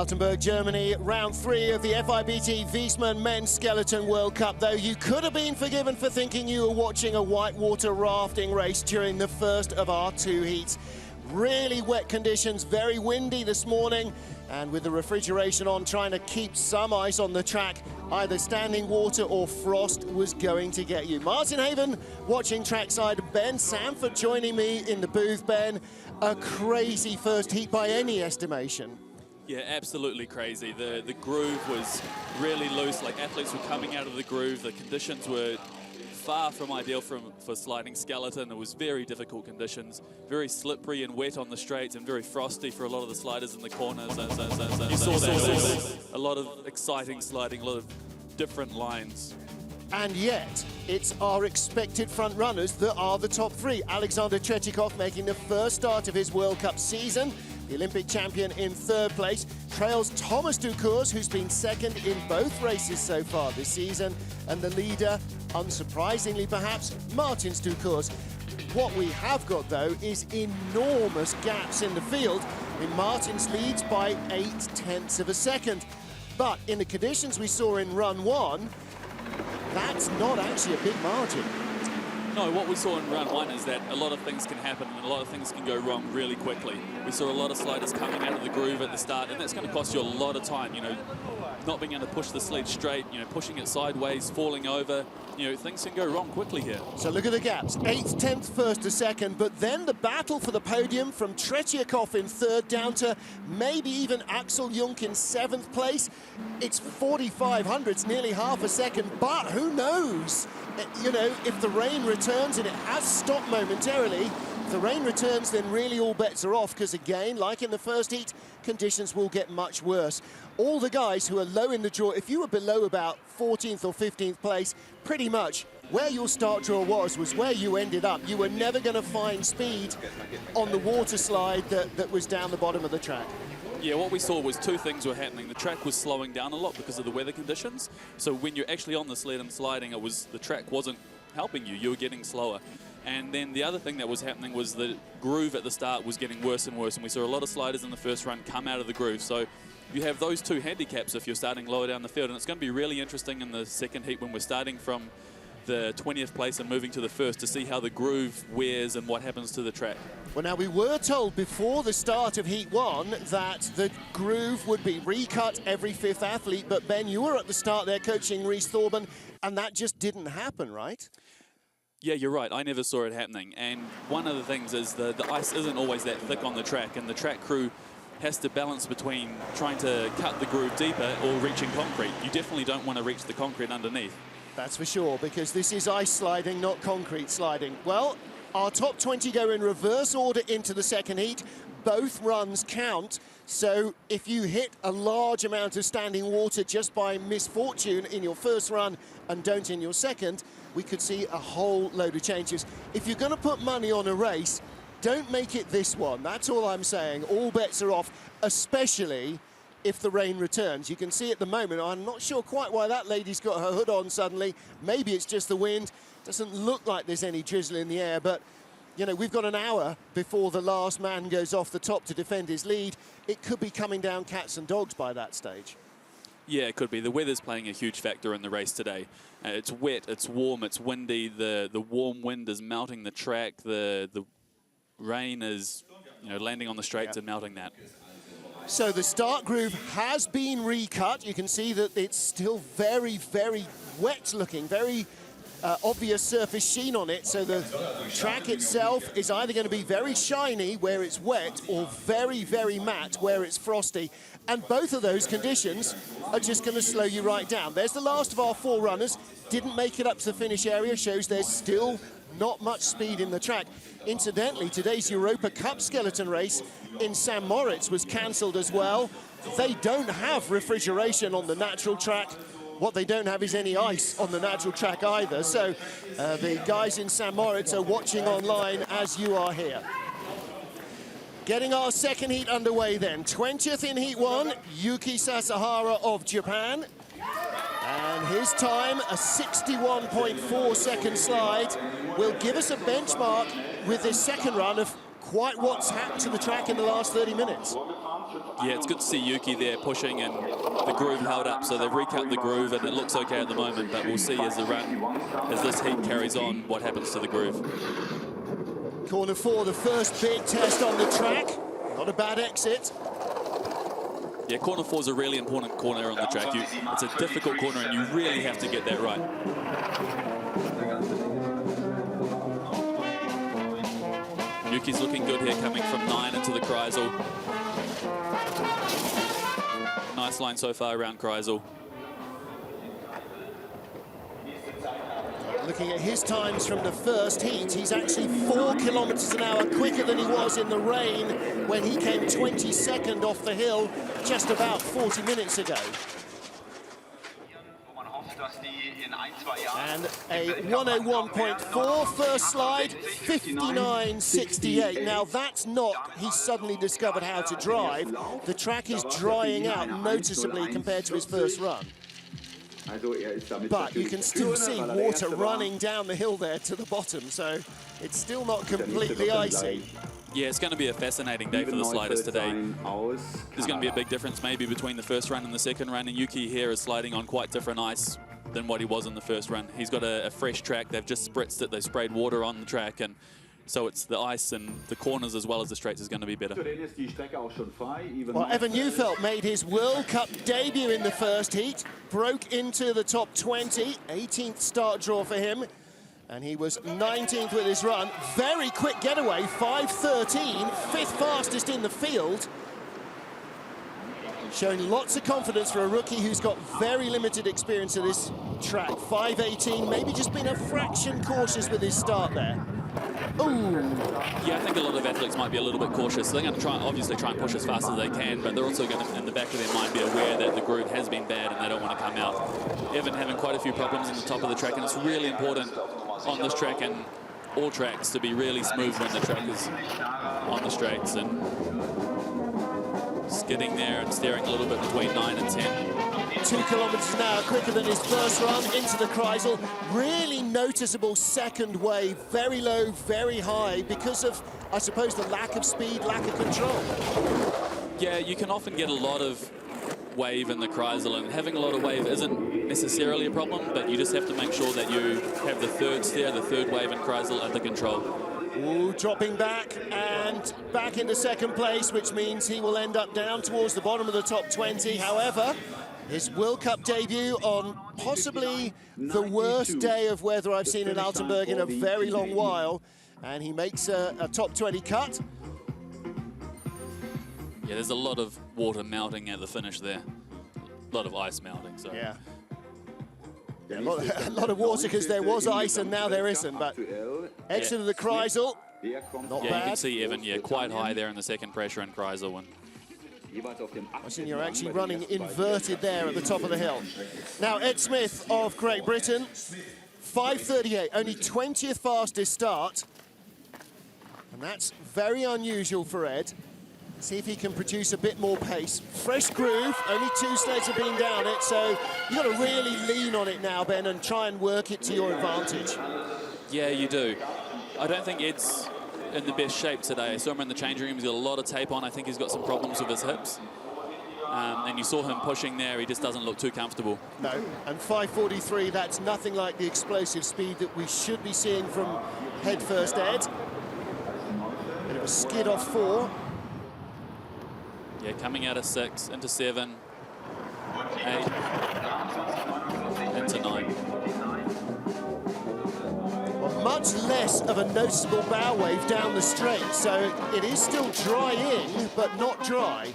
Altenberg, Germany, round 3 of the FIBT Viessmann Men's Skeleton World Cup. Though you could have been forgiven for thinking you were watching a whitewater rafting race during the first of our 2 heats. Really wet conditions, very windy this morning, and with the refrigeration on, trying to keep some ice on the track, either standing water or frost was going to get you. Martin Haven watching trackside, Ben Sanford joining me in the booth. Ben, a crazy first heat by any estimation. Yeah, absolutely crazy. The groove was really loose, like athletes were coming out of the groove. The conditions were far from ideal for sliding skeleton. It was very difficult conditions, very slippery and wet on the straights and very frosty for a lot of the sliders in the corners. You saw that. A lot of exciting sliding, a lot of different lines. And yet, it's our expected front runners that are the top 3. Alexander Tretyakov making the first start of his World Cup season. The Olympic champion in 3rd place, trails Thomas Dukurs, who's been 2nd in both races so far this season, and the leader, unsurprisingly perhaps, Martin Dukurs. What we have got, though, is enormous gaps in the field. Martins leads by 0.8 of a second. But in the conditions we saw in run 1, that's not actually a big margin. No, what we saw in round 1 is that a lot of things can happen and a lot of things can go wrong really quickly. We saw a lot of sliders coming out of the groove at the start, and that's going to cost you a lot of time, you know, not being able to push the sled straight, you know, pushing it sideways, falling over, you know, things can go wrong quickly here. So look at the gaps, 8th, 10th, 1st to 2nd, but then the battle for the podium from Tretyakov in 3rd down to maybe even Axel Junk in 7th place. It's 45 hundredths, nearly half a second, but who knows? You know, if the rain returns, and it has stopped momentarily, if the rain returns, then really all bets are off, because again, like in the first heat, conditions will get much worse. All the guys who are low in the draw, if you were below about 14th or 15th place, pretty much where your start draw was where you ended up. You were never going to find speed on the water slide that was down the bottom of the track. Yeah, what we saw was 2 things were happening. The track was slowing down a lot because of the weather conditions. So when you're actually on the sled and sliding, the track wasn't helping you. You were getting slower. And then the other thing that was happening was the groove at the start was getting worse and worse. And we saw a lot of sliders in the first run come out of the groove. So you have those 2 handicaps if you're starting lower down the field. And it's going to be really interesting in the second heat when we're starting from the 20th place and moving to the 1st to see how the groove wears and what happens to the track. Well, now we were told before the start of Heat 1 that the groove would be recut every 5th athlete, but Ben, you were at the start there coaching Rhys Thorburn, and that just didn't happen, right? Yeah, you're right. I never saw it happening. And one of the things is the ice isn't always that thick on the track, and the track crew has to balance between trying to cut the groove deeper or reaching concrete. You definitely don't want to reach the concrete underneath. That's for sure, because this is ice sliding, not concrete sliding. Well, our top 20 go in reverse order into the second heat. Both runs count, so if you hit a large amount of standing water just by misfortune in your first run and don't in your second, we could see a whole load of changes. If you're going to put money on a race, don't make it this one. That's all I'm saying. All bets are off, especially if the rain returns. You can see at the moment, I'm not sure quite why that lady's got her hood on suddenly. Maybe it's just the wind. Doesn't look like there's any drizzle in the air, but you know, we've got an hour before the last man goes off the top to defend his lead. It could be coming down cats and dogs by that stage. Yeah, it could be. The weather's playing a huge factor in the race today. It's wet, it's warm, it's windy. The warm wind is melting the track. The rain is, you know, landing on the straights and melting that. So the start groove has been recut. You can see that it's still very, very wet looking, very obvious surface sheen on it. So the track itself is either going to be very shiny where it's wet or very, very matte where it's frosty. And both of those conditions are just going to slow you right down. There's the last of our 4 runners. Didn't make it up to the finish area. Shows there's still not much speed in the track. Incidentally, today's Europa Cup skeleton race in St. Moritz was cancelled as well. They don't have refrigeration on the natural track. What they don't have is any ice on the natural track either. So the guys in St. Moritz are watching online as you are here. Getting our second heat underway then. 20th in Heat 1, Yuki Sasahara of Japan. And his time, a 61.4 second slide, will give us a benchmark with this second run of quite what's happened to the track in the last 30 minutes. Yeah, it's good to see Yuki there pushing, and the groove held up, so they've recut the groove and it looks okay at the moment, but we'll see as this heat carries on what happens to the groove. Corner 4, the first big test on the track. Not a bad exit. Yeah, corner 4 is a really important corner on the track. It's a difficult corner and you really have to get that right. Yuki's looking good here, coming from 9 into the Kreisel. Nice line so far around Kreisel. Looking at his times from the first heat, he's actually 4 kilometers an hour quicker than he was in the rain when he came 22nd off the hill just about 40 minutes ago. And a 101.4 first slide, 59.68. Now that's not he's suddenly discovered how to drive. The track is drying out noticeably compared to his first run. But you can still see water running down the hill there to the bottom, so it's still not completely icy. Yeah, it's going to be a fascinating day for the sliders today. There's going to be a big difference maybe between the first run and the second run, and Yuki here is sliding on quite different ice than what he was in the first run. He's got a fresh track. They've just spritzed it. They sprayed water on the track, and so it's the ice and the corners as well as the straights is going to be better. Well, Evan Neufeld made his World Cup debut in the first heat, broke into the top 20, 18th start draw for him, and he was 19th with his run. Very quick getaway, 5:13, 5th fastest in the field. Showing lots of confidence for a rookie who's got very limited experience of this track. 5:18, maybe just been a fraction cautious with his start there. Ooh. Yeah, I think a lot of athletes might be a little bit cautious. They're going to obviously try and push as fast as they can, but they're also going to, in the back of their mind, be aware that the groove has been bad and they don't want to come out. Evan having quite a few problems in the top of the track, and it's really important on this track and all tracks to be really smooth when the track is on the straights, and skidding there and steering a little bit between 9 and 10. 2 kilometers an hour quicker than his first run into the Kreisel. Really noticeable second wave, very low, very high, because of, I suppose, the lack of speed, lack of control. Yeah, you can often get a lot of wave in the Kreisel, and having a lot of wave isn't necessarily a problem, but you just have to make sure that you have the third steer, the third wave in Kreisel under control. Ooh, dropping back and back into second place, which means he will end up down towards the bottom of the top 20. However, his World Cup debut on possibly the worst day of weather I've seen in Altenberg in a very long while, and he makes a top 20 cut. Yeah, there's a lot of water melting at the finish there. A lot of ice melting, so. Yeah. A lot of water because there was ice and now there isn't, but exit of the Kreisel, not bad. You can see Evan, quite high there in the second pressure in Kreisel. And you're actually running inverted there at the top of the hill. Now, Ed Smith of Great Britain, 5:38, only 20th fastest start. And that's very unusual for Ed. See if he can produce a bit more pace. Fresh groove, only 2 sleds have been down it, so you've got to really lean on it now, Ben, and try and work it to your advantage. Yeah, you do. I don't think Ed's in the best shape today. I saw him in the changing room. He's got a lot of tape on. I think he's got some problems with his hips. And you saw him pushing there. He just doesn't look too comfortable. No, and 5:43, that's nothing like the explosive speed that we should be seeing from head first Ed. Bit of a skid off 4. Yeah, coming out of 6, into 7, 8, into 9. Well, much less of a noticeable bow wave down the straight, so it is still drying, but not dry.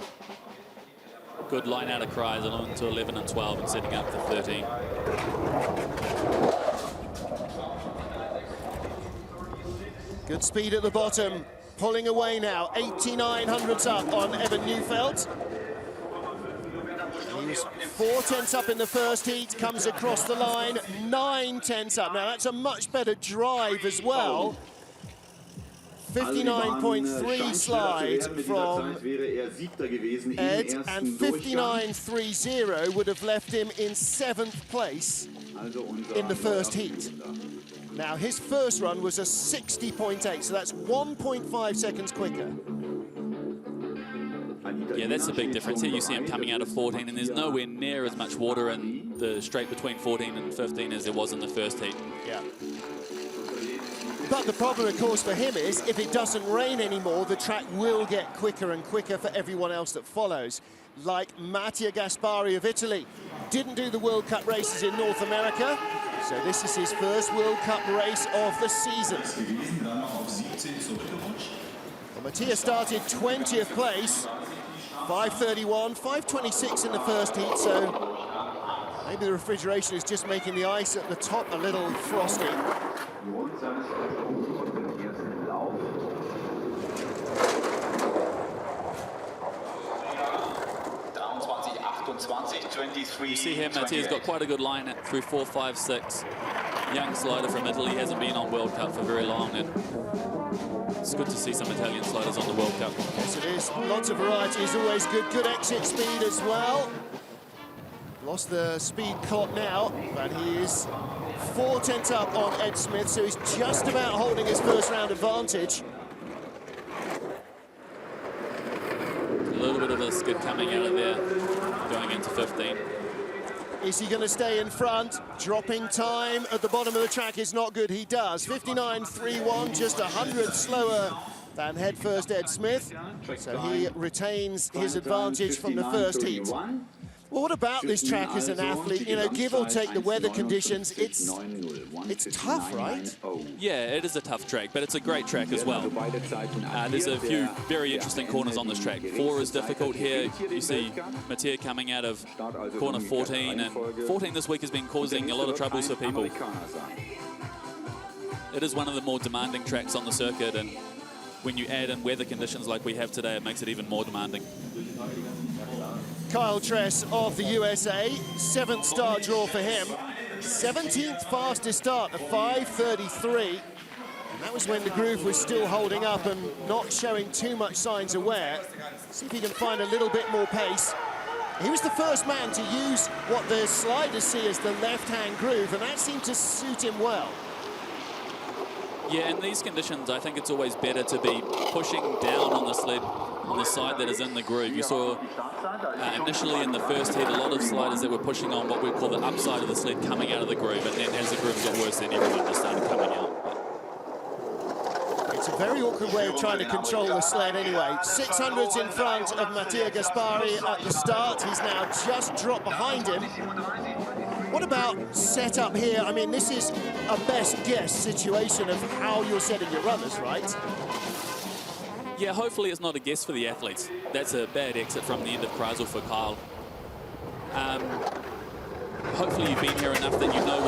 Good line out of Kreisel into 11 and 12 and setting up for 13. Good speed at the bottom. Pulling away now, 89 hundredths up on Evan Neufeld. He was 4 tenths up in the first heat, comes across the line, 9 tenths up. Now that's a much better drive as well. 59.3 slide from Ed, and 59.30 would have left him in 7th place in the first heat. Now, his first run was a 60.8, so that's 1.5 seconds quicker. Yeah, that's a big difference. Here you see him coming out of 14, and there's nowhere near as much water in the straight between 14 and 15 as there was in the first heat. Yeah. But the problem, of course, for him is if it doesn't rain anymore, the track will get quicker and quicker for everyone else that follows. Like Mattia Gaspari of Italy. Didn't do the World Cup races in North America, so this is his first World Cup race of the season. Well, Mattia started 20th place, 5:31, 5:26 in the first heat, so maybe the refrigeration is just making the ice at the top a little frosty. You see here, Mattia's got quite a good line through 4, 5, 6. Young slider from Italy, hasn't been on World Cup for very long, and it's good to see some Italian sliders on the World Cup. Yes, it is. Lots of variety is always good. Good exit speed as well. Lost the speed caught now, but he is 4 tenths up on Ed Smith, so he's just about holding his first round advantage. A little bit of a skid coming out of there, going into 15. Is he going to stay in front? Dropping time at the bottom of the track is not good. He does. 59.31, just 100 slower than head first Ed Smith. So he retains his advantage from the first heat. Well, what about this track as an athlete? You know, give or take the weather conditions, it's tough, right? Yeah, it is a tough track, but it's a great track as well. There's a few very interesting corners on this track. 4 is difficult here. You see Mattia coming out of corner 14, and 14 this week has been causing a lot of troubles for people. It is one of the more demanding tracks on the circuit, and when you add in weather conditions like we have today, it makes it even more demanding. Kyle Tress of the USA, 7th start draw for him. 17th fastest start, a 5:33. And that was when the groove was still holding up and not showing too much signs of wear. See if he can find a little bit more pace. He was the first man to use what the sliders see as the left-hand groove, and that seemed to suit him well. Yeah, in these conditions, I think it's always better to be pushing down on the sled on the side that is in the groove. You saw initially in the first heat a lot of sliders that were pushing on what we call the upside of the sled coming out of the groove, and then as the groove got worse, then everyone just started coming out. It's a very awkward way of trying to control the sled anyway. 600s in front of Mattia Gaspari at the start. He's now just dropped behind him. What about setup here? I mean, this is a best guess situation of how you're setting your runners, right? Yeah, hopefully it's not a guess for the athletes. That's a bad exit from the end of Kreisel for Kyle. Hopefully you've been here enough that you know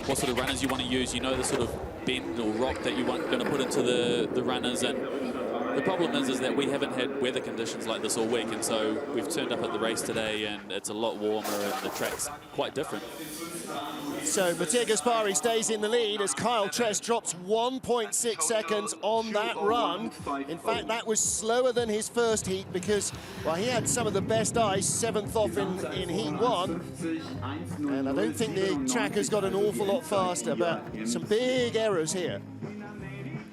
what sort of runners you want to use. You know the sort of bend or rock that you want going to put into the runners. And the problem is that we haven't had weather conditions like this all week, and so we've turned up at the race today and it's a lot warmer and the track's quite different. So Mattia Gaspari stays in the lead as Kyle Tress drops 1.6 seconds on that run. In fact, that was slower than his first heat because, well, he had some of the best ice, 7th off in heat 1. And I don't think the track has got an awful lot faster, but some big errors here.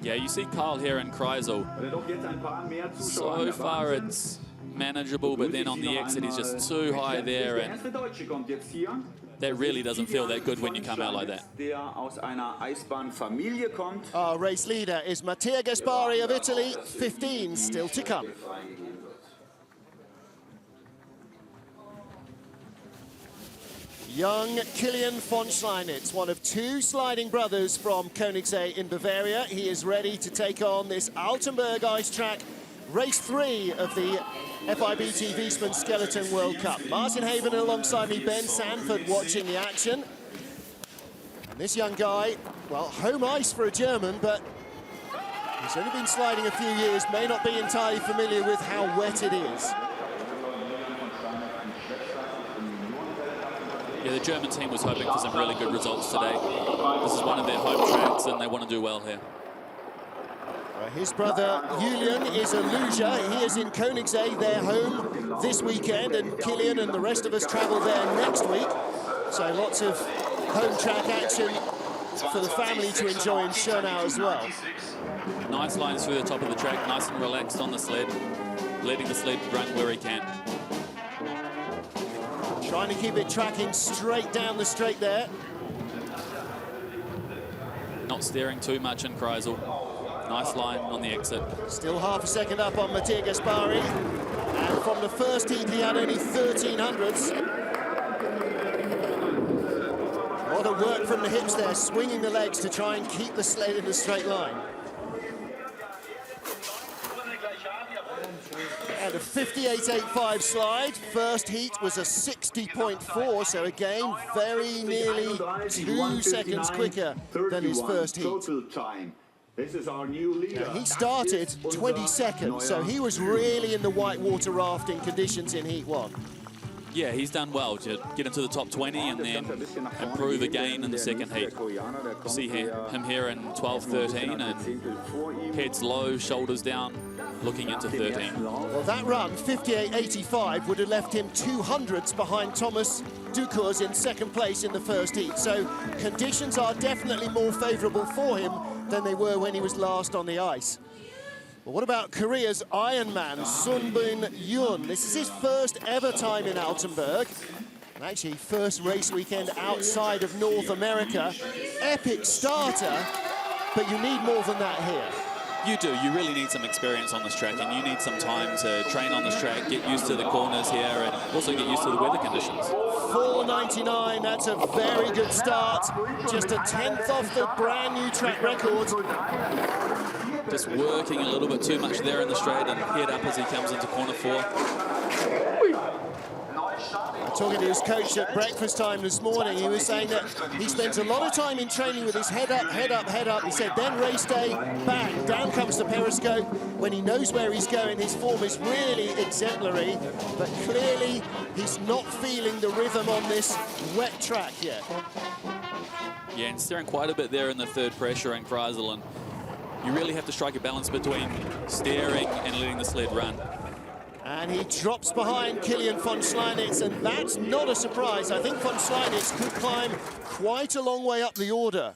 Yeah, you see Kyle here in Kreisel. So far it's manageable, but then on the exit he's just too high there, and that really doesn't feel that good when you come out like that. Our race leader is Mattia Gaspari of Italy, 15 still to come. Young Kilian von Schleinitz, one of 2 sliding brothers from Königssee in Bavaria. He is ready to take on this Altenberg ice track, race 3 of the FIBT Viessmann Skeleton World Cup. Martin Haven alongside me, Ben Sanford watching the action. And this young guy, well, home ice for a German, but he's only been sliding a few years, may not be entirely familiar with how wet it is. Yeah, the German team was hoping for some really good results today. This is one of their home tracks and they want to do well here. His brother Julian is a luger. He is in Koenigsegg, their home this weekend, and Kilian and the rest of us travel there next week. So lots of home track action for the family to enjoy in Schönau as well. Nice lines through the top of the track, nice and relaxed on the sled, letting the sled run where he can. Trying to keep it tracking straight down the straight there. Not steering too much in Kreisel. Nice line on the exit. Still half a second up on Mattia Gaspari. And from the first heat, he had only 1300ths. A lot of work from the hips there, swinging the legs to try and keep the sled in a straight line. And a 58.85 slide. First heat was a 60.4, so again, very nearly 2 seconds quicker than his first heat. This is our new leader. He started 22nd, so he was really in the whitewater rafting conditions in Heat 1. Yeah, he's done well to get into the top 20 and then improve again in the second heat. You see him here in 12.13 and heads low, shoulders down, looking into 13. Well, that run, 58.85, would have left him 200ths behind Thomas Dukurs in second place in the first heat. So conditions are definitely more favourable for him than they were when he was last on the ice. But what about Korea's Ironman, Sunbin Yoon? This is his first ever time in Altenberg. And actually, first race weekend outside of North America. Epic starter, but you need more than that here. You do. You really need some experience on this track, and you need some time to train on this track, get used to the corners here, and also get used to the weather conditions. 4.99, that's a very good start. Just a 10th off the brand new track record. Just working a little bit too much there in the straight and head up as he comes into corner 4. Talking to his coach at breakfast time this morning, he was saying that he spends a lot of time in training with his head up, head up, head up. He said then race day, bang, down comes the periscope. When he knows where he's going, his form is really exemplary, but clearly he's not feeling the rhythm on this wet track yet. Yeah, and steering quite a bit there in the third pressure in Kreisel, and you really have to strike a balance between steering and letting the sled run. And he drops behind Kilian von Schleinitz, and that's not a surprise. I think von Schleinitz could climb quite a long way up the order.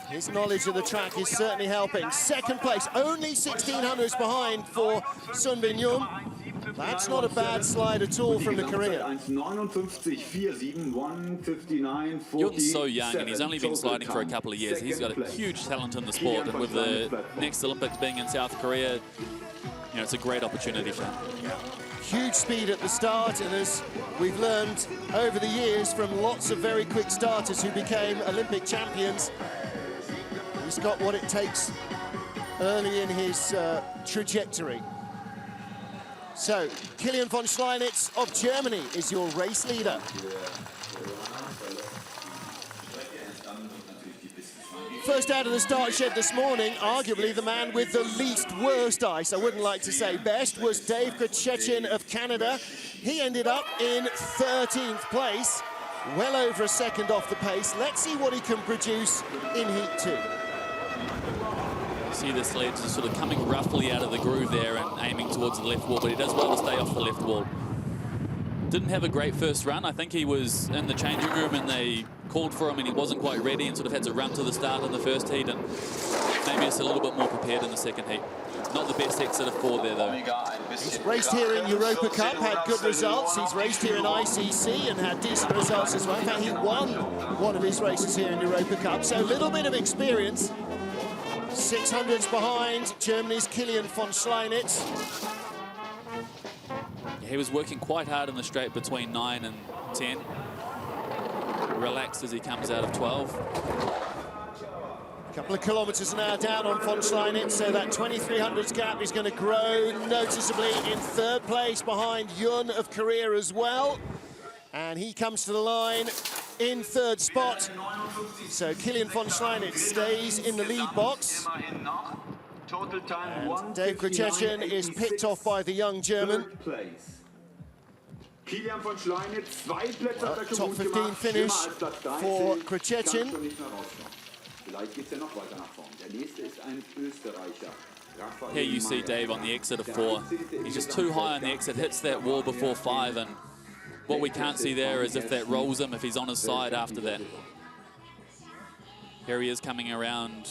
His knowledge of the track is certainly helping. Second place, only 1600s behind for Sunbin Yoon. That's not a bad slide at all from the Korean. Yoon's so young, and he's only been sliding for a couple of years. He's got a huge talent in the sport, and with the next Olympics being in South Korea, you know, it's a great opportunity for him. Huge speed at the start, and as we've learned over the years from lots of very quick starters who became Olympic champions, he's got what it takes early in his trajectory. So, Kilian von Schleinitz of Germany is your race leader. First out of the start shed this morning, arguably the man with the least worst ice, I wouldn't like to say best, was Dave Krichetchin of Canada. He ended up in 13th place, well over a second off the pace. Let's see what he can produce in Heat 2. See the sled just sort of coming roughly out of the groove there and aiming towards the left wall, but he does well to stay off the left wall. Didn't have a great first run. I think he was in the changing room and they called for him and he wasn't quite ready and sort of had to run to the start in the first heat, and maybe it's a little bit more prepared in the second heat. Not the best exit of 4 there, though. He's raced here in Europa Cup, had good results. He's raced here in ICC and had decent results as well. In fact, he won one of his races here in Europa Cup, so a little bit of experience. 600s behind Germany's Kilian von Schleinitz. Yeah, he was working quite hard in the straight between 9 and 10. Relaxed as he comes out of 12. A couple of kilometres now down on von Schleinitz, so that 2300s gap is going to grow noticeably. In third place behind Yoon of Korea as well. And he comes to the line in third spot. So Kilian von Schleinitz stays in the lead box. And Dave Krichetchin is picked off by the young German. Top 15 finish for Krichetchin. Here you see Dave on the exit of 4. He's just too high on the exit, hits that wall before 5, and what we can't see there is if that rolls him, if he's on his side after that. Here he is coming around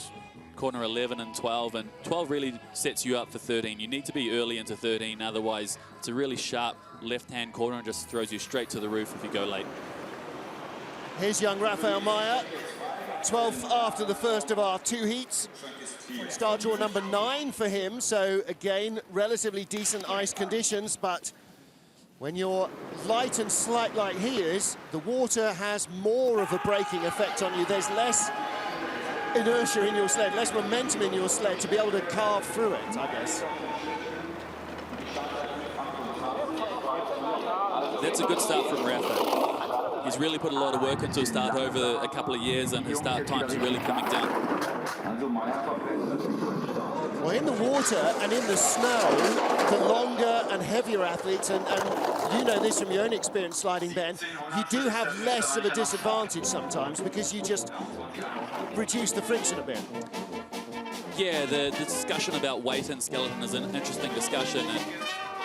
corner 11 and 12, and 12 really sets you up for 13. You need to be early into 13, otherwise it's a really sharp left-hand corner and just throws you straight to the roof if you go late. Here's young Raphael Meyer, 12th after the first of our 2 heats. Start draw number 9 for him, so again, relatively decent ice conditions, but when you're light and slight like he is, the water has more of a braking effect on you. There's less inertia in your sled, less momentum in your sled to be able to carve through it, I guess. That's a good start from Rafa. He's really put a lot of work into his start over a couple of years, and his start times are really coming down. Well, in the water and in the snow, the longer and heavier athletes, and you know this from your own experience sliding, Ben, you do have less of a disadvantage sometimes because you just reduce the friction a bit. Yeah, the discussion about weight and skeleton is an interesting discussion, and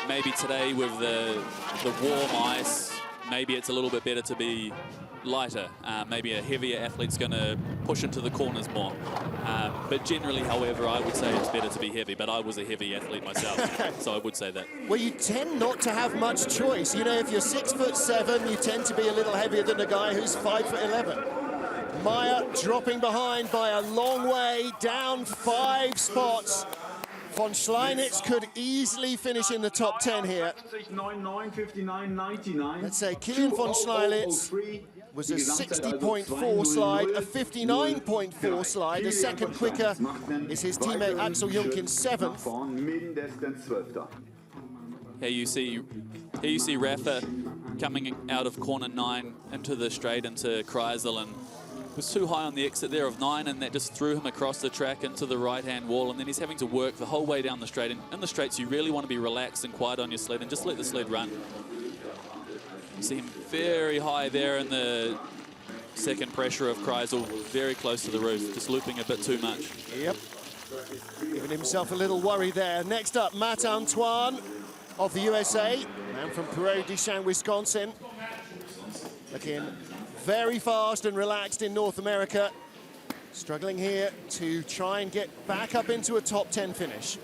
maybe today with the warm ice, maybe it's a little bit better to be lighter. Maybe a heavier athlete's going to push into the corners more. But generally, however, I would say it's better to be heavy, but I was a heavy athlete myself, so I would say that. Well, you tend not to have much choice. You know, if you're 6'7", you tend to be a little heavier than a guy who's 5'11". Meyer dropping behind by a long way, down 5 spots. Von Schleinitz could easily finish in the top 10 here. Let's say Kilian von Schleinitz was a 60.4 slide, a 59.4 slide. A second quicker is his teammate Axel Junkin, 7th. Here you see Rafa coming out of corner 9 into the straight into Kreisel, and was too high on the exit there of 9, and that just threw him across the track into the right-hand wall, and then he's having to work the whole way down the straight. And in the straights, you really want to be relaxed and quiet on your sled and just let the sled run. You see him very high there in the second pressure of Kreisel, very close to the roof, just looping a bit too much. Yep, giving himself a little worry there. Next up, Matt Antoine of the USA, man from Perot Deschamps, Wisconsin. Looking very fast and relaxed in North America. Struggling here to try and get back up into a top 10 finish.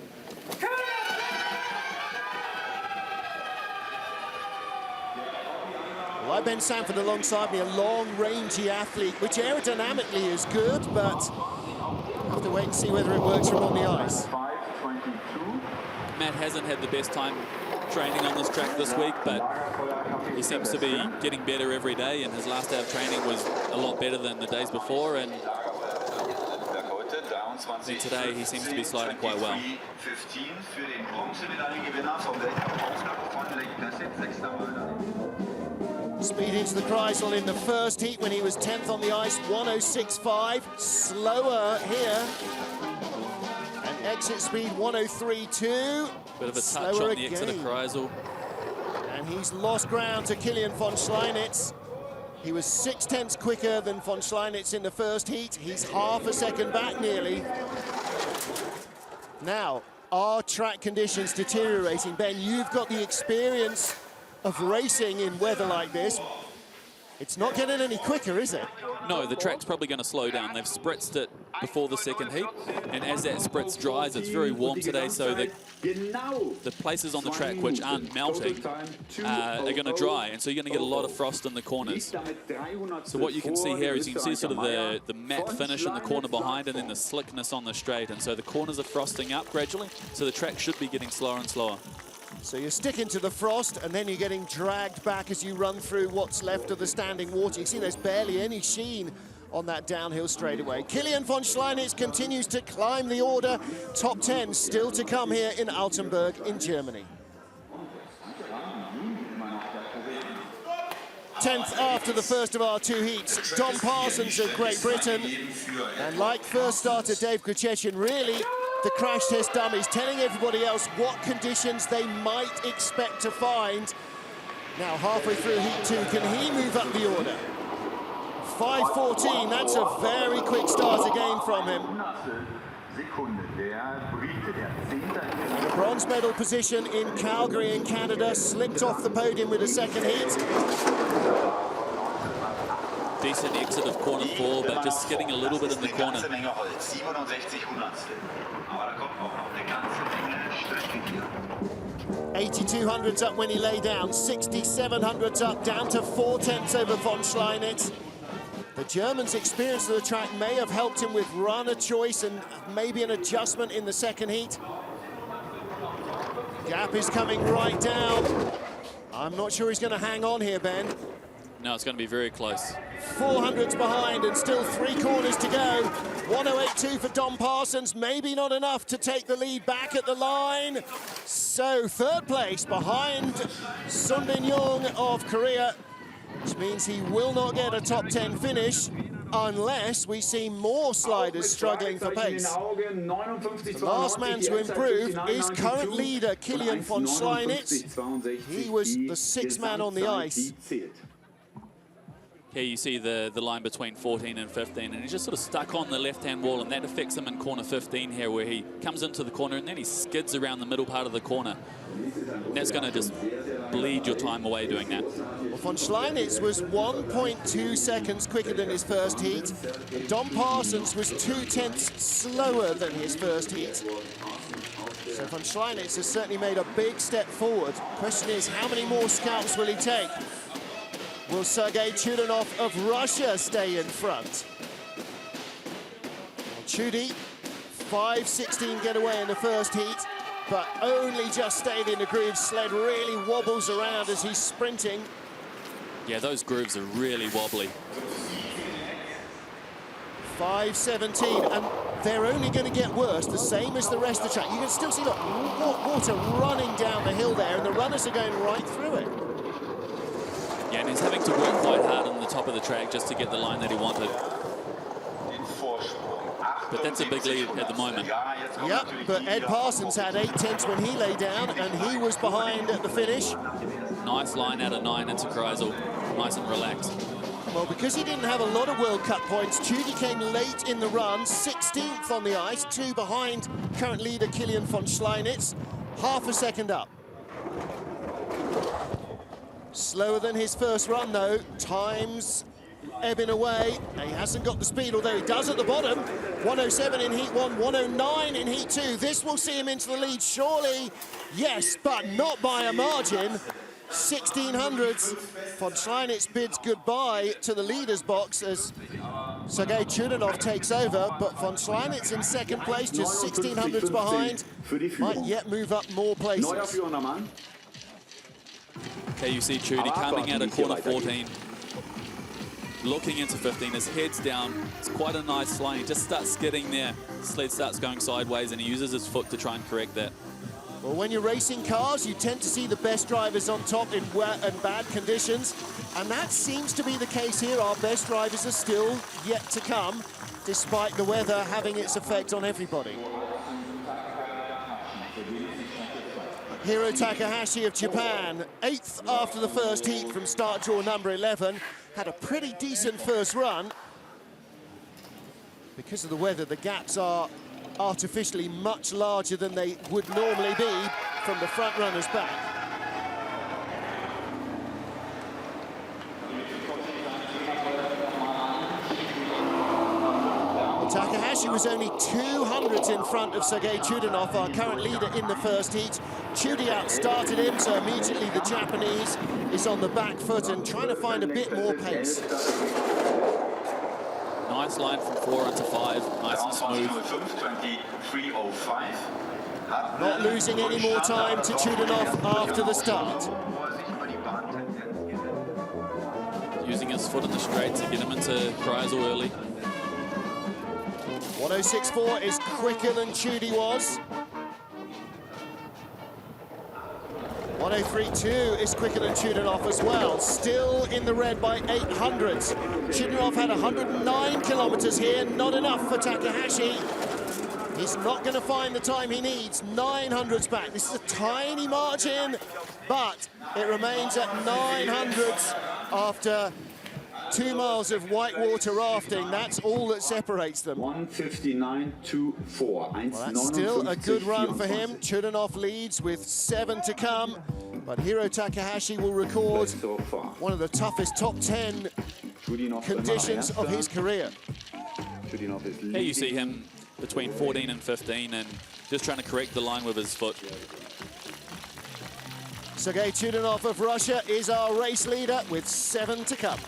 Like Ben Sanford alongside me, a long, rangy athlete, which aerodynamically is good, but we'll have to wait and see whether it works from on the ice. Matt hasn't had the best time training on this track this week, but he seems to be getting better every day, and his last day of training was a lot better than the days before, and today he seems to be sliding quite well. Speed into the Kreisel in the first heat when he was 10th on the ice, 106.5. Slower here. And exit speed 103.2. Bit of a touch on the exit of Kreisel. And he's lost ground to Kilian von Schleinitz. He was 6/10 quicker than von Schleinitz in the first heat. He's half a second back nearly. Now, are track conditions deteriorating? Ben, you've got the experience of racing in weather like this. It's not getting any quicker, is it? No, the track's probably going to slow down. They've spritzed it before the second heat, and as that spritz dries, it's very warm today, so the places on the track which aren't melting are going to dry, and so you're going to get a lot of frost in the corners. So what you can see here is you can see sort of the matte finish in the corner behind, and then the slickness on the straight, and so the corners are frosting up gradually, so the track should be getting slower and slower. So you're sticking to the frost, and then you're getting dragged back as you run through what's left of the standing water. You see there's barely any sheen on that downhill straightaway. Kilian von Schleinitz continues to climb the order. Top 10 still to come here in Altenberg in Germany. 10th after the first of our 2 heats, Dom Parsons of Great Britain. And like first starter Dave Kuchechin, really the crash test dummies, telling everybody else what conditions they might expect to find. Now halfway through heat 2, can he move up the order? 5:14, that's a very quick start again from him. The bronze medal position in Calgary in Canada, slipped off the podium with a second heat. Decent exit of corner 4, but just skidding a little bit in the corner. 82 up when he lay down, 67 up, down to 4/10 over von Schleinitz. The German's experience of the track may have helped him with runner choice and maybe an adjustment in the second heat. Gap is coming right down. I'm not sure he's going to hang on here, Ben. No, it's going to be very close. 400s behind and still 3 corners to go. 1:08.2 for Dom Parsons, maybe not enough to take the lead back at the line. So 3rd place behind Sundin Jung of Korea, which means he will not get a top 10 finish unless we see more sliders struggling for pace. The last man to improve is current leader Kilian von Schleinitz. He was the 6th man on the ice. Here you see the line between 14 and 15, and he's just sort of stuck on the left-hand wall, and that affects him in corner 15 here, where he comes into the corner and then he skids around the middle part of the corner. And that's going to just bleed your time away doing that. Well, von Schleinitz was 1.2 seconds quicker than his first heat. Dom Parsons was 2/10 slower than his first heat. So von Schleinitz has certainly made a big step forward. Question is, how many more scalps will he take? Will Sergei Chudanov of Russia stay in front? Well, Chudi, 5:16 getaway in the first heat, but only just stayed in the groove. Sled really wobbles around as he's sprinting. Yeah, those grooves are really wobbly. 5:17, and they're only going to get worse, the same as the rest of the track. You can still see the water running down the hill there, and the runners are going right through it. Yeah, and he's having to work quite hard on the top of the track just to get the line that he wanted. But that's a big lead at the moment. Yep, but Ed Parsons had 8/10 when he lay down, and he was behind at the finish. Nice line out of 9 into Kreisel. Nice and relaxed. Well, because he didn't have a lot of World Cup points, Chudi came late in the run, 16th on the ice, 2 behind current leader Kilian von Schleinitz, half a second up. Slower than his first run, though. Time's ebbing away. He hasn't got the speed, although he does at the bottom. 1:07 in Heat 1, 1:09 in Heat 2. This will see him into the lead, surely. Yes, but not by a margin. 1600s. Von Schleinitz bids goodbye to the leader's box as Sergei Chudanov takes over, but von Schleinitz in 2nd place, just 1600s behind. Might yet move up more places. Okay, you see Chudi coming out of corner 14, looking into 15, his head's down. It's quite a nice line. He just starts skidding there. Sled starts going sideways, and he uses his foot to try and correct that. Well, when you're racing cars, you tend to see the best drivers on top in wet and bad conditions, and that seems to be the case here. Our best drivers are still yet to come, despite the weather having its effect on everybody. Hiro Takahashi of Japan, 8th after the first heat from start draw number 11, had a pretty decent first run. Because of the weather, the gaps are artificially much larger than they would normally be from the front runners back. Takahashi was only 200s in front of Sergei Chudanov, our current leader in the first heat. Chudi outstarted him, so immediately the Japanese is on the back foot and trying to find a bit more pace. Nice line from 4 into 5, nice and smooth. Not losing any more time to Chudanov after the start. Using his foot in the straight to get him into Kreisel early. 1:06.4 is quicker than Chudi was. 1:03.2 is quicker than Chudanov as well. Still in the red by 800s. Chudanov had 109 kilometers here, not enough for Takahashi. He's not going to find the time he needs. 900s back. This is a tiny margin, but it remains at 900s after 2 miles of whitewater rafting. That's all that separates them. 1:59.24. Well, that's still a good run for him. Chudanov leads with 7 to come, but Hiro Takahashi will record one of the toughest top 10 conditions of his career. Here you see him between 14 and 15 and just trying to correct the line with his foot. Sergei Chudanov of Russia is our race leader with 7 to come.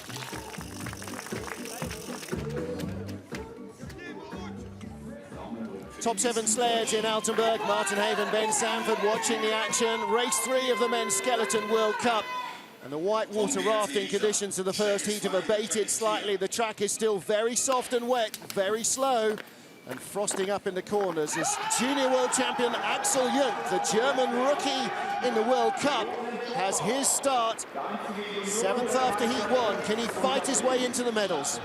Top 7 slayers in Altenberg. Martin Haven, Ben Sanford watching the action. Race 3 of the Men's Skeleton World Cup. And the whitewater rafting conditions of the first heat have abated slightly. The track is still very soft and wet, very slow. And frosting up in the corners is junior world champion Axel Jungk, the German rookie in the World Cup, has his start. 7th after heat 1. Can he fight his way into the medals?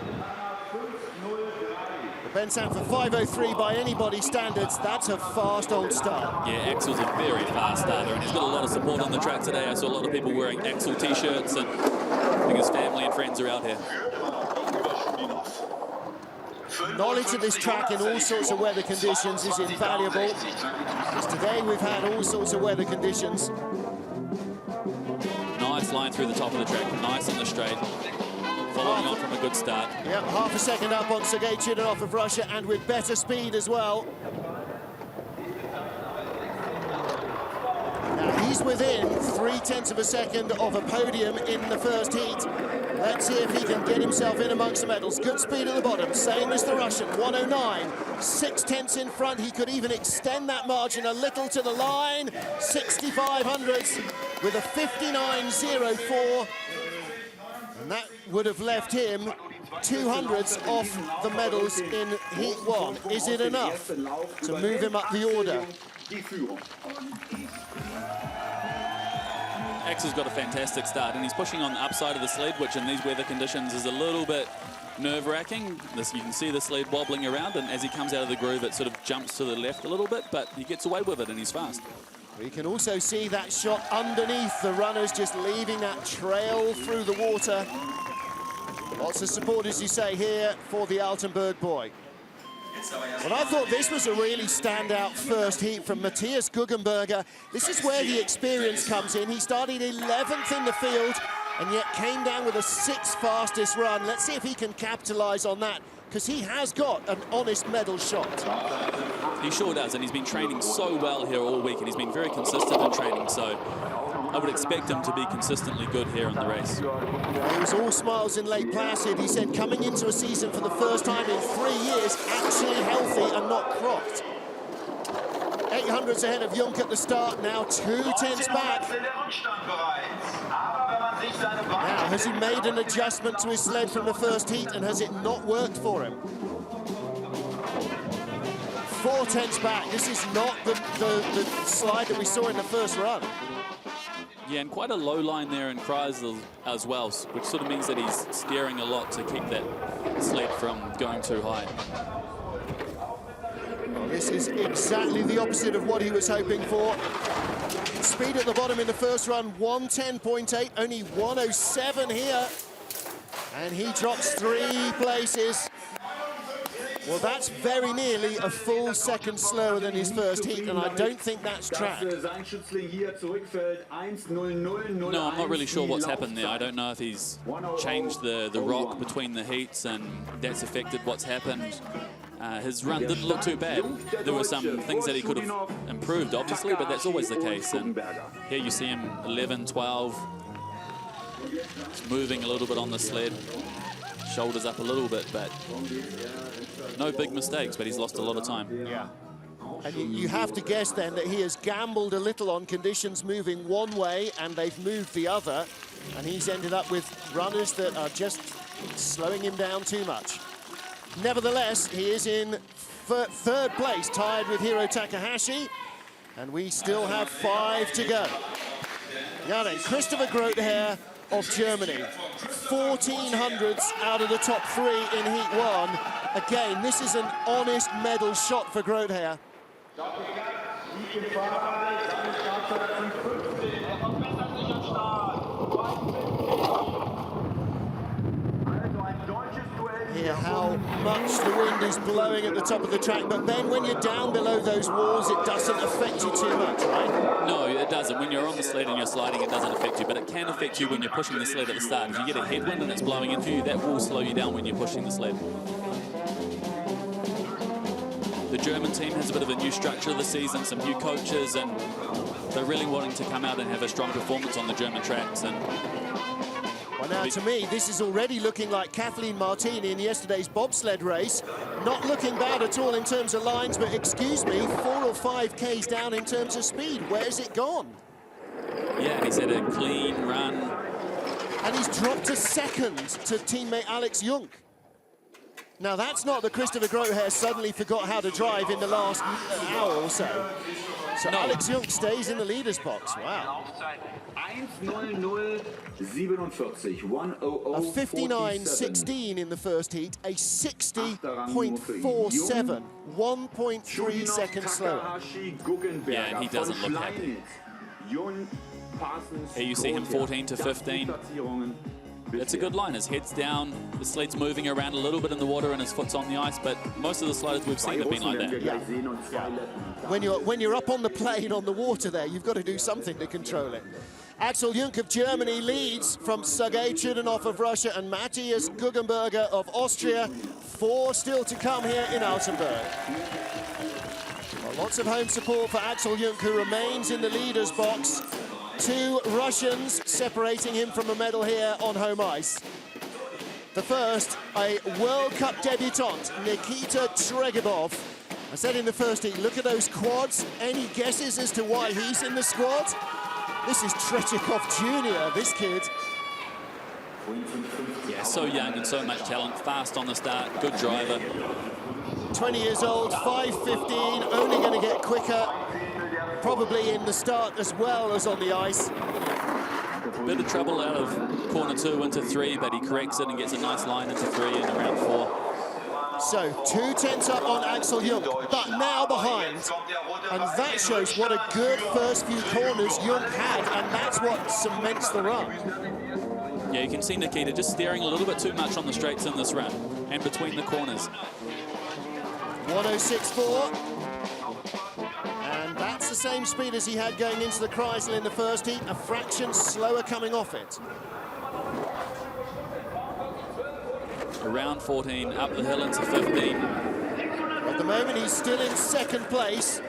Ben Sanford 5:03 by anybody's standards. That's a fast old start. Yeah, Axel's a very fast starter, and he's got a lot of support on the track today. I saw a lot of people wearing Axel t-shirts, and I think his family and friends are out here. Knowledge of this track in all sorts of weather conditions is invaluable, because today we've had all sorts of weather conditions. Nice line through the top of the track, nice on the straight. Following on from a good start. Yep, half a second up on Sergei Chudanov of Russia, and with better speed as well. Now he's within 0.3 of a second of a podium in the first heat. Let's see if he can get himself in amongst the medals. Good speed at the bottom, same as the Russian, 1:09. 0.6 in front. He could even extend that margin a little to the line. 65 hundredths with a 59.04. And that would have left him 200ths off the medals in heat 1. Is it enough to move him up the order? Axel's got a fantastic start, and he's pushing on the upside of the sled, which in these weather conditions is a little bit nerve-wracking. You can see the sled wobbling around, and as he comes out of the groove, it sort of jumps to the left a little bit, but he gets away with it, and he's fast. We can also see that shot underneath the runners, just leaving that trail through the water. Lots of support, as you say, here for the Altenberg boy. Well, I thought this was a really standout first heat from Matthias Guggenberger. This is where the experience comes in. He started 11th in the field and yet came down with a 6th fastest run. Let's see if he can capitalize on that, because he has got an honest medal shot. He sure does, and he's been training so well here all week, and he's been very consistent in training, so I would expect him to be consistently good here in the race. He was all smiles in Lake Placid. He said coming into a season for the first time in 3 years, actually healthy and not crocked. 800ths ahead of Jungk at the start, now 2/10 back. Now, has he made an adjustment to his sled from the first heat, and has it not worked for him? 4/10 back. This is not the slide that we saw in the first run. Yeah, and quite a low line there in Kreisel as well, which sort of means that he's steering a lot to keep that sled from going too high. Well, this is exactly the opposite of what he was hoping for. Speed at the bottom in the first run, 1:10.8, only 1:07 here. And he drops 3 places. Well, that's very nearly a full second slower than his first heat, and I don't think that's track. No, I'm not really sure what's happened there. I don't know if he's changed the rock between the heats and that's affected what's happened. His run didn't look too bad. There were some things that he could have improved, obviously, but that's always the case. And here you see him 11, 12. He's moving a little bit on the sled. Shoulders up a little bit, but no big mistakes, but he's lost a lot of time. Yeah. And you have to guess then that he has gambled a little on conditions moving one way and they've moved the other, and he's ended up with runners that are just slowing him down too much. Nevertheless, he is in 3rd place, tied with Hiro Takahashi, and we still have 5 to go. Now then, Christopher Grother of Germany, 1400ths out of the top 3 in heat 1. Again, this is an honest medal shot for Grother. here how much the wind is blowing at the top of the track. But Ben, when you're down below those walls, it doesn't affect you too much, right? No, it doesn't. When you're on the sled and you're sliding, it doesn't affect you, but it can affect you when you're pushing the sled at the start. If you get a headwind and it's blowing into you, that will slow you down when you're pushing the sled. The German team has a bit of a new structure this season, some new coaches, and they're really wanting to come out and have a strong performance on the German tracks. And well, now, to me, this is already looking like Kathleen Martini in yesterday's bobsled race. Not looking bad at all in terms of lines, but excuse me, 4 or 5 Ks down in terms of speed. Where's it gone? Yeah, he's had a clean run. And he's dropped a second to teammate Alex Junk. Now, that's not that Christopher Grohe suddenly forgot how to drive in the last hour or so. So no. Alex Junk stays in the leader's box. Wow. A 59.16 in the first heat, a 60.47, 1.3 seconds slower. Yeah, and he doesn't look happy. Here you see him 14 to 15. It's a good line. His head's down, the sled's moving around a little bit in the water, and his foot's on the ice. But most of the sliders we've seen have been like that. Yeah. When you're up on the plane on the water there, you've got to do something to control it. Axel Junk of Germany leads from Sergei Chudanov of Russia and Matthias Guggenberger of Austria. 4 still to come here in Altenberg. Well, lots of home support for Axel Junk, who remains in the leader's box. 2 Russians separating him from a medal here on home ice. The first, a World Cup debutant, Nikita Tregibov. I said in the first heat, look at those quads. Any guesses as to why he's in the squad? This is Trechikov Jr., this kid. Yeah, so young and so much talent, fast on the start, good driver. 20 years old, 5'15", only going to get quicker. Probably in the start as well as on the ice. Bit of trouble out of corner 2 into 3, but he corrects it and gets a nice line into 3 in around 4. So 2 tenths up on Axel Junk, but now behind. And that shows what a good first few corners Junk had, and that's what cements the run. Yeah, you can see Nikita just steering a little bit too much on the straights in this run and between the corners. 106.4. And that's the same speed as he had going into the Kreisel in the first heat, a fraction slower coming off it. Around 14, up the hill into 15. At the moment, he's still in second place.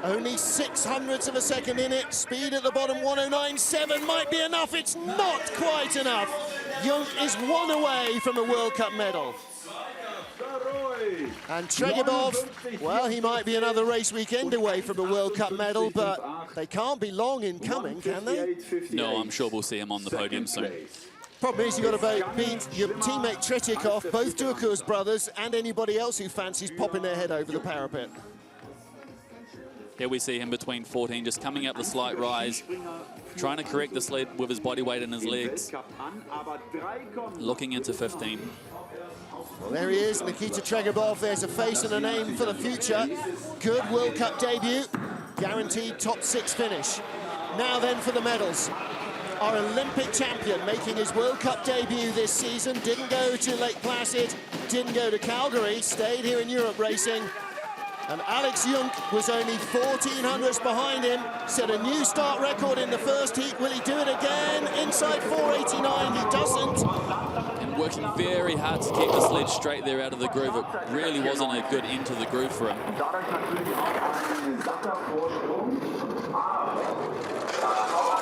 Only 0.06 of a second in it. Speed at the bottom, 109.7 might be enough. It's not quite enough. Junk is 1 away from a World Cup medal. And Tregibov, well, he might be another race weekend away from a World Cup medal, but they can't be long in coming, can they? No, I'm sure we'll see him on the podium soon. Problem is, you've got to beat your teammate Tretyakov, both Dukurs brothers, and anybody else who fancies popping their head over the parapet. Here we see him between 14, just coming up the slight rise, trying to correct the sled with his body weight and his legs, looking into 15. Well, there he is, Nikita Tregibov. There's a face and a name for the future. Good World Cup debut, guaranteed top 6 finish. Now then for the medals. Our Olympic champion making his World Cup debut this season. Didn't go to Lake Placid, didn't go to Calgary, stayed here in Europe racing. And Alex Junk was only 1400ths behind him, set a new start record in the first heat. Will he do it again? Inside 489, he doesn't. And working very hard to keep the sled straight there out of the groove. It really wasn't a good end to the groove for him.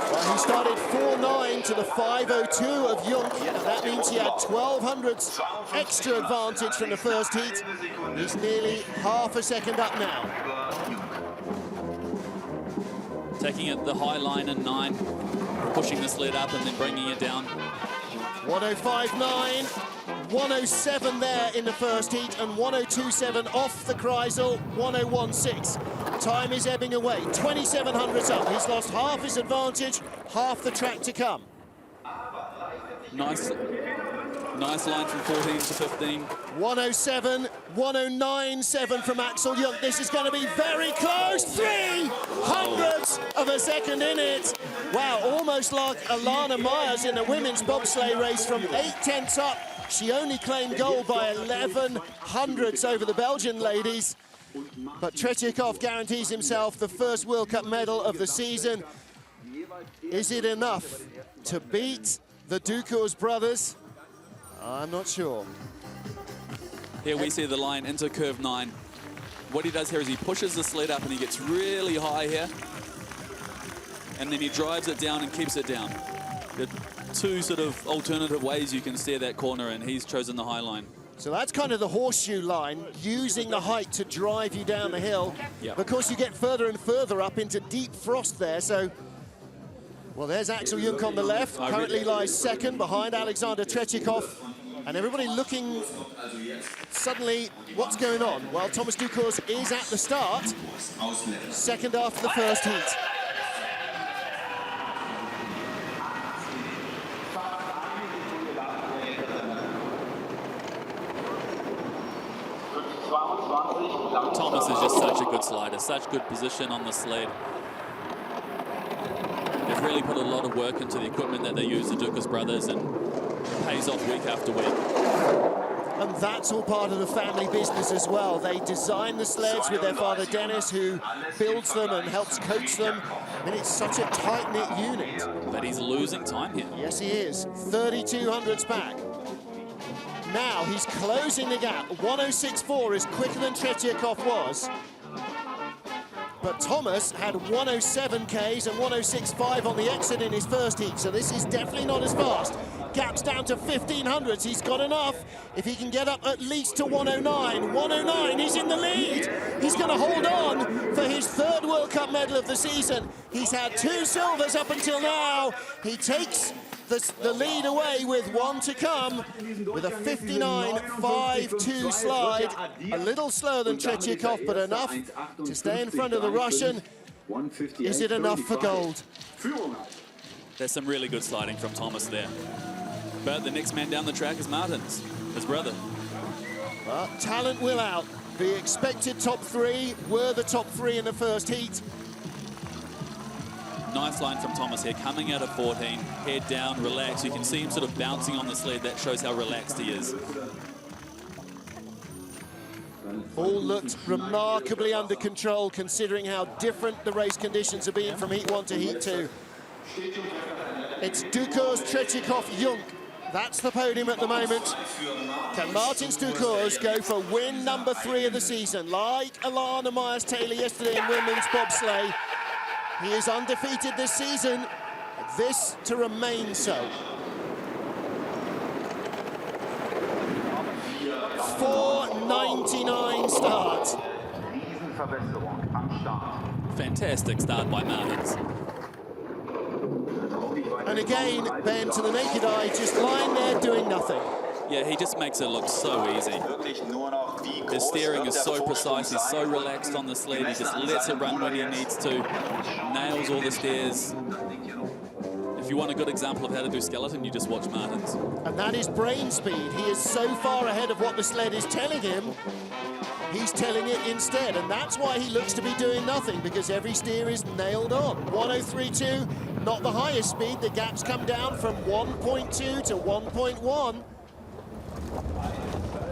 Well, he started 4.9 to the 5.02 of Junk, and that means he had 1200ths extra advantage from the first heat. He's nearly half a second up now. Taking it the high line in 9, pushing the sled up and then bringing it down. 105.9, 107 there in the first heat, and 102.7 off the Kreisel, 101.6. Time is ebbing away, 2700ths up. He's lost half his advantage, half the track to come. Nice line from 14 to 15. 107, 109.7 from Axel Junk. This is going to be very close. 300ths of a second in it. Wow, almost like Alana Myers in the women's bobsleigh race from 8 tenths up She only claimed gold by 11 hundredths over the Belgian ladies. But Tretyakov guarantees himself the first World Cup medal of the season. Is it enough to beat the Dukurs brothers? I'm not sure. Here we see the line into curve 9. What he does here is he pushes the sled up and he gets really high here. And then he drives it down and keeps it down. There are two sort of alternative ways you can steer that corner, and he's chosen the high line. So that's kind of the horseshoe line, using the height to drive you down the hill. Yep. Of course, you get further and further up into deep frost there. So, well, there's Axel Junk on the left, currently lies second behind Alexander Tretyakov. And everybody looking suddenly, what's going on? Well, Thomas Dukurs is at the start, second after the first heat. Thomas is just such a good slider, such good position on the sled. They've really put a lot of work into the equipment that they use, the Dukurs brothers, and it pays off week after week. And that's all part of the family business as well. They design the sleds with their father Dennis, who builds them and helps coach them. And it's such a tight-knit unit. But he's losing time here. Yes, he is. 32 hundredths back. Now he's closing the gap. 106.4 is quicker than Tretyakov was. But Thomas had 107 Ks and 106.5 on the exit in his first heat, so this is definitely not as fast. Gap's down to 1500ths. He's got enough. If he can get up at least to 109. 109, he's in the lead. He's going to hold on for his third World Cup medal of the season. He's had 2 silvers up until now. He takes the lead away with one to come with a 59.52 slide. A little slower than Tretyakov, but enough to stay in front of the Russian. Is it enough for gold? There's some really good sliding from Thomas there. But the next man down the track is Martins, his brother. Well, talent will out. The expected top 3 were the top 3 in the first heat. Nice line from Thomas here, coming out of 14, head down, relax. You can see him sort of bouncing on the sled. That shows how relaxed he is. All looked remarkably under control, considering how different the race conditions have been from heat 1 to heat 2. It's Dukurs, Tretyakov, Junk. That's the podium at the moment. Can Martins Dukurs go for win number 3 of the season? Like Alana Myers-Taylor yesterday in women's bobsleigh. He is undefeated this season. This to remain so. 4:99 start. Fantastic start by Martins. And again, Ben, to the naked eye, just lying there doing nothing. Yeah, he just makes it look so easy. His steering is so precise, he's so relaxed on the sled, he just lets it run when he needs to, nails all the stairs. If you want a good example of how to do skeleton, you just watch Martins. And that is brain speed. He is so far ahead of what the sled is telling him, he's telling it instead. And that's why he looks to be doing nothing, because every steer is nailed on. 103.2, not the highest speed. The gaps come down from 1.2 to 1.1.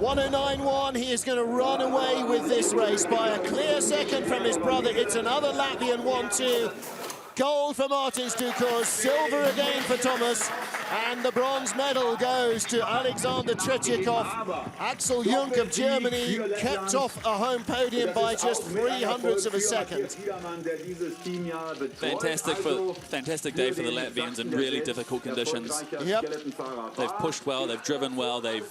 109.1, he is going to run away with this race by a clear second from his brother. It's another Latvian 1-2. Gold for Martins Dukurs, silver again for Thomas, and the bronze medal goes to Alexander Tretyakov. Axel Junk of Germany kept off a home podium by just 300ths of a second. Fantastic day for the Latvians in really difficult conditions. Yep. They've pushed well, they've driven well, they've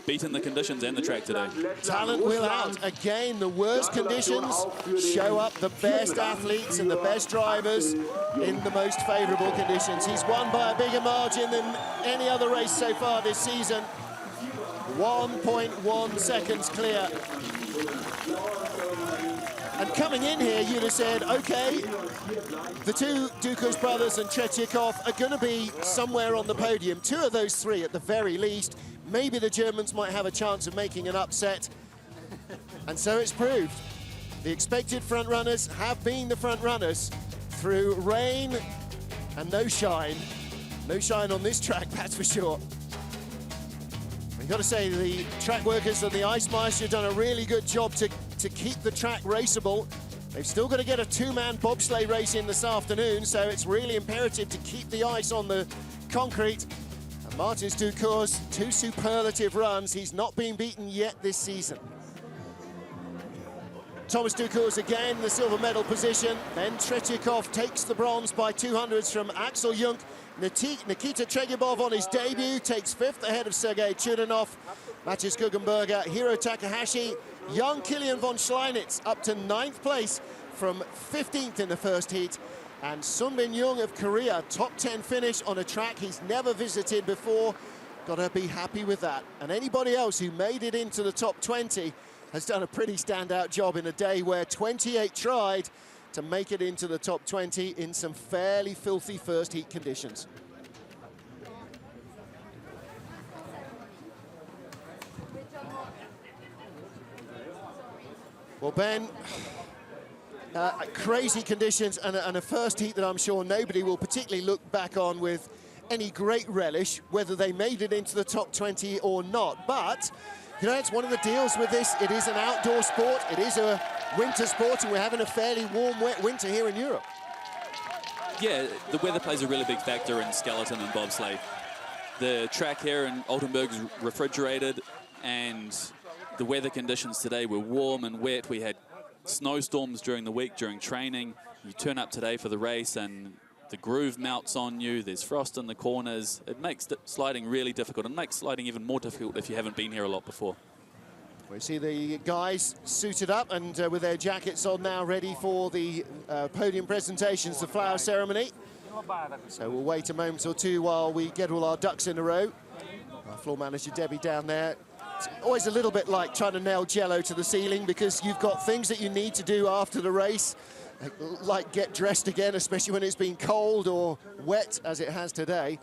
beaten the conditions and the track today. Talent will out. Again, the worst conditions show up the best athletes and the best drivers in the most favourable conditions. He's won by a bigger margin than any other race so far this season. 1.1 seconds clear. And coming in here, you'd have said, okay, the 2 Dukurs brothers and Tretyakov are going to be somewhere on the podium. 2 of those 3 at the very least. Maybe the Germans might have a chance of making an upset. And so it's proved. The expected front runners have been the front runners through rain and no shine. No shine on this track, that's for sure. Got to say, the track workers and the Ice Meister have done a really good job to keep the track raceable. They've still got to get a two-man bobsleigh race in this afternoon, so it's really imperative to keep the ice on the concrete. And Martins Dukurs, 2 superlative runs. He's not been beaten yet this season. Thomas Dukurs again, the silver medal position. Then Tretyakov takes the bronze by 200s from Axel Jung. Nikita Tregebov on his debut takes 5th ahead of Sergei Chudanov. Matis Guggenberger, Hiro Takahashi, young Kilian von Schleinitz up to 9th place from 15th in the first heat. And Sunbin Jung of Korea, top 10 finish on a track he's never visited before. Gotta be happy with that. And anybody else who made it into the top 20 has done a pretty standout job in a day where 28 tried to make it into the top 20 in some fairly filthy first heat conditions. Well, Ben, crazy conditions and a first heat that I'm sure nobody will particularly look back on with any great relish, whether they made it into the top 20 or not. But, you know, it's one of the deals with this. It is an outdoor sport. It is a winter sport, and we're having a fairly warm, wet winter here in Europe. Yeah, the weather plays a really big factor in skeleton and bobsleigh. The track here in Altenberg is refrigerated, and the weather conditions today were warm and wet. We had snowstorms during the week during training. You turn up today for the race and the groove melts on you. There's frost in the corners. It makes sliding really difficult. It makes sliding even more difficult if you haven't been here a lot before. We see the guys suited up and with their jackets on now, ready for the podium presentations, the flower ceremony. So we'll wait a moment or two while we get all our ducks in a row. Our floor manager Debbie down there. It's always a little bit like trying to nail jello to the ceiling, because you've got things that you need to do after the race, like get dressed again, especially when it's been cold or wet as it has today.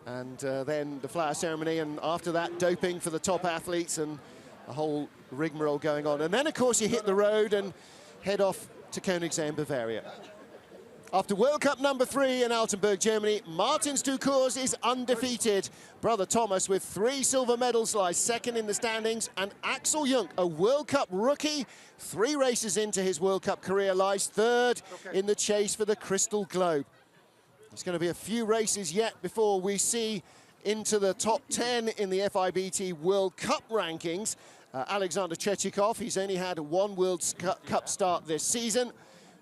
And then the flower ceremony, and after that, doping for the top athletes and a whole rigmarole going on. And then, of course, you hit the road and head off to Königssee in Bavaria. After World Cup number 3 in Altenberg, Germany, Martins Dukurs is undefeated. Brother Thomas with 3 silver medals lies second in the standings, and Axel Jung, a World Cup rookie, 3 races into his World Cup career, lies third in the chase for the Crystal Globe. There's going to be a few races yet before we see into the top 10 in the FIBT World Cup rankings. Alexander Tretyakov, he's only had 1 World Cup start this season.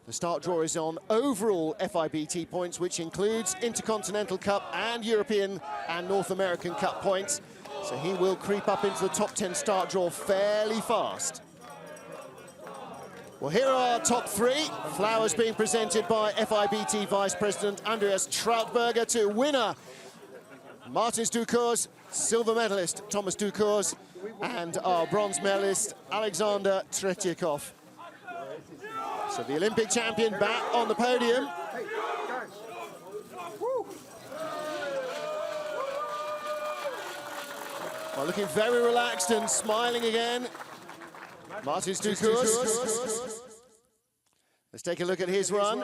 The start draw is on overall FIBT points, which includes Intercontinental Cup and European and North American Cup points. So he will creep up into the top 10 start draw fairly fast. Well, here are our top 3. Flowers being presented by FIBT Vice President Andreas Trautberger to winner Martins Dukurs, silver medalist Thomas Dukurs, and our bronze medalist Alexander Tretyakov. So the Olympic champion back on the podium. Well, looking very relaxed and smiling again, Martins Dukurs. Let's take a look at his run.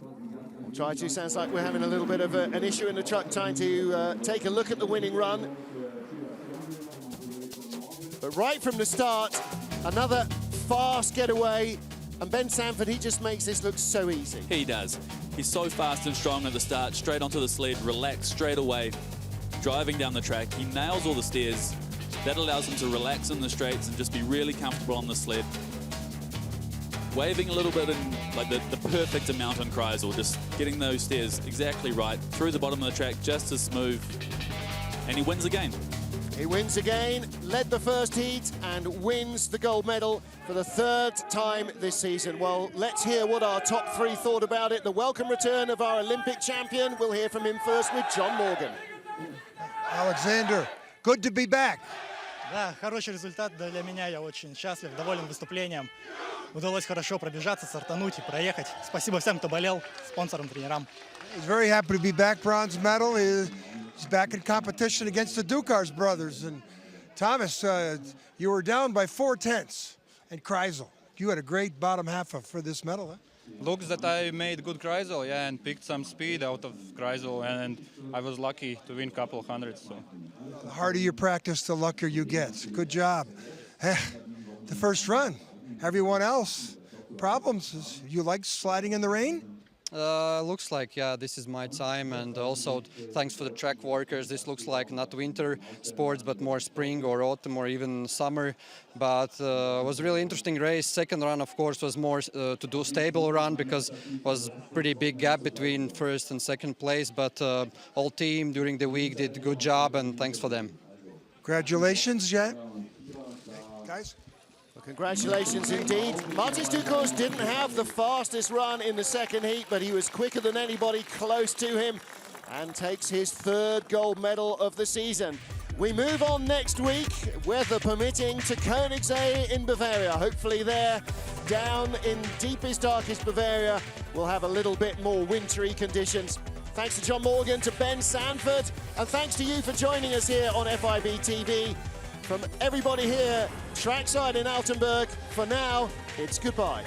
We'll try to, sounds like we're having a little bit of an issue in the truck, trying to take a look at the winning run. But right from the start, another fast getaway, and Ben Sanford, he just makes this look so easy. He does. He's so fast and strong at the start, straight onto the sled, relax straight away, driving down the track. He nails all the stairs. That allows him to relax in the straights and just be really comfortable on the sled. Waving a little bit in like the perfect amount on Kreisel, just getting those stairs exactly right, through the bottom of the track, just as smooth, and he wins again. He wins again, led the first heat, and wins the gold medal for the 3rd time this season. Well, let's hear what our top 3 thought about it. The welcome return of our Olympic champion. We'll hear from him first with John Morgan. Alexander, good to be back. Да, хороший результат для меня. Я очень счастлив, доволен выступлением. Удалось хорошо пробежаться, стартануть и проехать. Спасибо всем, кто болел, спонсорам, тренерам. He's very happy to be back. Bronze medal. He's back in competition against the Dukurs brothers. And Thomas, you were down by 4 tenths at Kreisel. You had a great bottom half for this medal, huh? looks that I made good Kreisel, yeah, and picked some speed out of Kreisel, and I was lucky to win a couple of hundreds. So. The harder you practice, the luckier you get. Good job. The first run. Everyone else, problems. You like sliding in the rain? Looks like, yeah, this is my time, and also thanks for the track workers. This looks like not winter sports, but more spring or autumn or even summer. But it was a really interesting race. Second run, of course, was more to do stable run because it was pretty big gap between first and second place. But all team during the week did a good job, and thanks for them. Congratulations, Jet. Guys? Congratulations indeed. Martis Dukurs didn't have the fastest run in the second heat, but he was quicker than anybody close to him and takes his third gold medal of the season. We move on next week, weather permitting, to Koenigsee in Bavaria. Hopefully there, down in deepest, darkest Bavaria, we'll have a little bit more wintry conditions. Thanks to John Morgan, to Ben Sanford, and thanks to you for joining us here on FIBT TV. From everybody here, trackside in Altenberg, for now, it's goodbye.